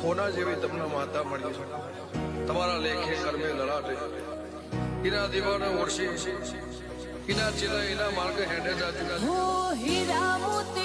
હોના જેવી તમને માતા મળી છે તમારા લેખે કર્મે લડાટે હીરા દીવાને ઓળશી હીરા ચીલા હીરા માર્ગે હેડે જાજુ હો હીરા મોતી